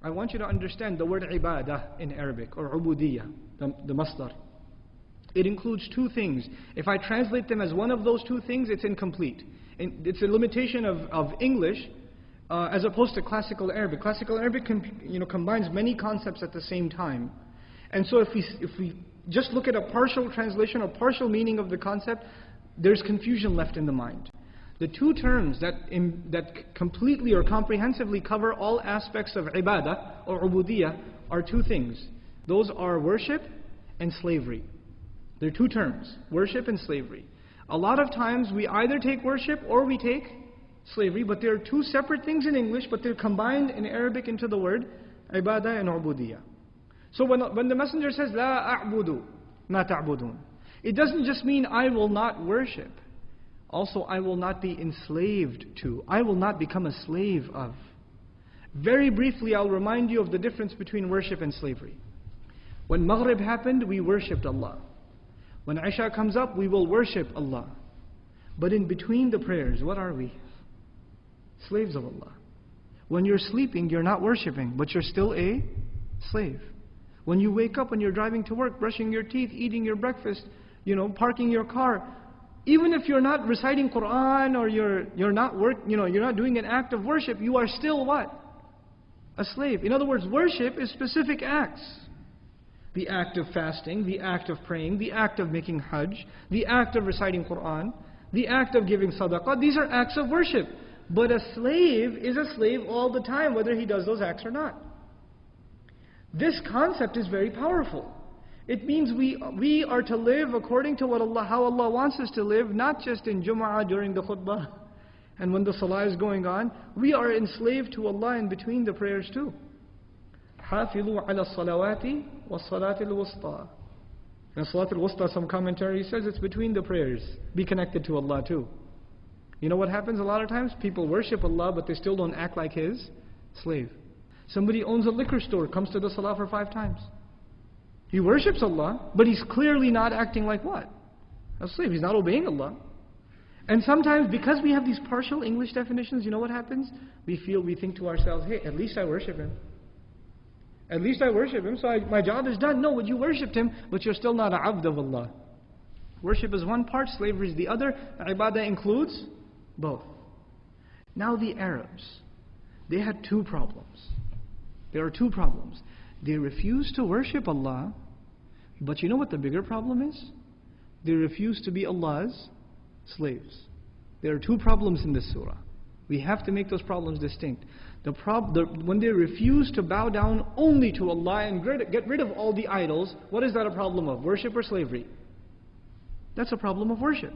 I want you to understand the word ibadah in Arabic, or ubudiyya, the masdar. It includes two things. If I translate them as one of those two things, it's incomplete. It's a limitation of English as opposed to classical Arabic. Classical Arabic combines many concepts at the same time. And so if we just look at a partial translation or partial meaning of the concept, there's confusion left in the mind. The two terms that completely or comprehensively cover all aspects of ibadah or ubudiyah are two things. Those are worship and slavery. They're two terms, worship and slavery. A lot of times we either take worship or we take slavery, but they're two separate things in English, but they're combined in Arabic into the word ibadah and ubudiyah. So when the messenger says, La a'budu ma ta'budun, it doesn't just mean I will not worship. Also, I will not be enslaved to. I will not become a slave of. Very briefly, I'll remind you of the difference between worship and slavery. When Maghrib happened, we worshipped Allah. When Isha comes up, we will worship Allah. But in between the prayers, what are we? Slaves of Allah. When you're sleeping, you're not worshipping, but you're still a slave. When you wake up, when you're driving to work, brushing your teeth, eating your breakfast, parking your car, even if you're not reciting Quran or you're not doing an act of worship, you are still what? A slave. In other words, worship is specific acts. The act of fasting, the act of praying, the act of making hajj, the act of reciting Quran, the act of giving sadaqah. These are acts of worship. But a slave is a slave all the time, whether he does those acts or not. This concept is very powerful. It means we are to live according to how Allah wants us to live, not just in Jum'ah during the khutbah and when the salah is going on. We are enslaved to Allah in between the prayers too. حافظوا على الصلوات والصلاة الوسطى. And Salat al-Wusta, some commentary says it's between the prayers. Be connected to Allah too. You know what happens a lot of times? People worship Allah, but they still don't act like His slave. Somebody owns a liquor store, comes to the salah for 5 times. He worships Allah, but he's clearly not acting like what? A slave. He's not obeying Allah. And sometimes, because we have these partial English definitions, you know what happens? We think to ourselves, hey, at least I worship Him. At least I worship Him, so my job is done. No, you worshipped Him, but you're still not a abd of Allah. Worship is one part, slavery is the other. Ibadah includes both. Now the Arabs, they had 2 problems. There are 2 problems. They refused to worship Allah, but you know what the bigger problem is? They refused to be Allah's slaves. There are 2 problems in this surah. We have to make those problems distinct. When they refuse to bow down only to Allah and get rid of all the idols, what is that a problem of? Worship or slavery? That's a problem of worship.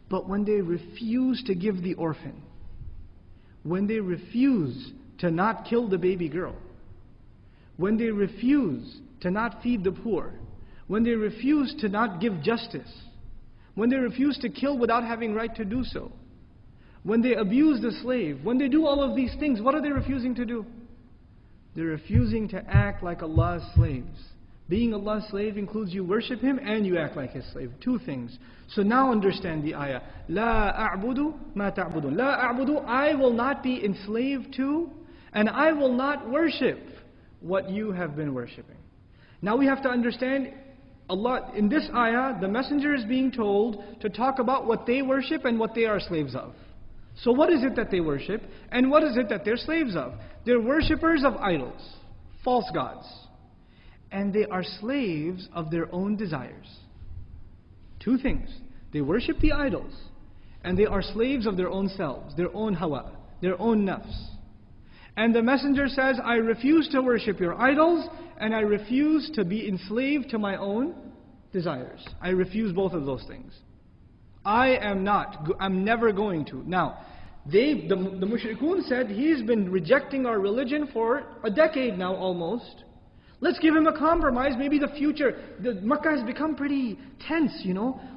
But when they refuse to give the orphan, when they refuse to not kill the baby girl, when they refuse to not feed the poor, when they refuse to not give justice, when they refuse to kill without having right to do so, when they abuse the slave, when they do all of these things, what are they refusing to do? They're refusing to act like Allah's slaves. Being Allah's slave includes you worship Him and you act like His slave. 2 things. So now understand the ayah. La a'budu ma ta'budun. La a'budu, I will not be enslaved to, and I will not worship what you have been worshipping. Now we have to understand, Allah, in this ayah, the messenger is being told to talk about what they worship and what they are slaves of. So what is it that they worship, and what is it that they're slaves of? They're worshippers of idols, false gods. And they are slaves of their own desires. 2 things. They worship the idols, and they are slaves of their own selves, their own hawa, their own nafs. And the messenger says, I refuse to worship your idols, and I refuse to be enslaved to my own desires. I refuse both of those things. I'm never going to. Now, the mushrikun said, he's been rejecting our religion for a decade now almost. Let's give him a compromise, maybe the future. Makkah has become pretty tense,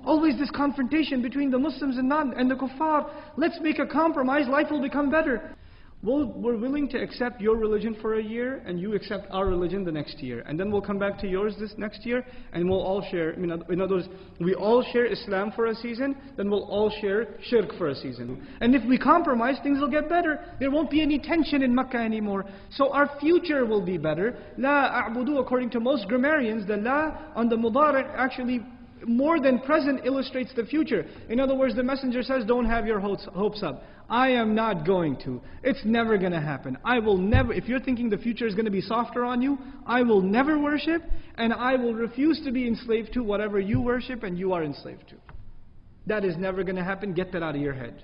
Always this confrontation between the Muslims and the kuffar. Let's make a compromise, life will become better. we're willing to accept your religion for a year, and you accept our religion the next year. And then we'll come back to yours this next year, and we'll all share, in other words, we all share Islam for a season, then we'll all share shirk for a season. And if we compromise, things will get better. There won't be any tension in Makkah anymore. So our future will be better. La a'budu, according to most grammarians, the la on the mudari' actually more than present illustrates the future. In other words, the messenger says, don't have your hopes up. I am not going to. It's never going to happen. I will never, if you're thinking the future is going to be softer on you, I will never worship, and I will refuse to be enslaved to whatever you worship and you are enslaved to. That is never going to happen. Get that out of your head.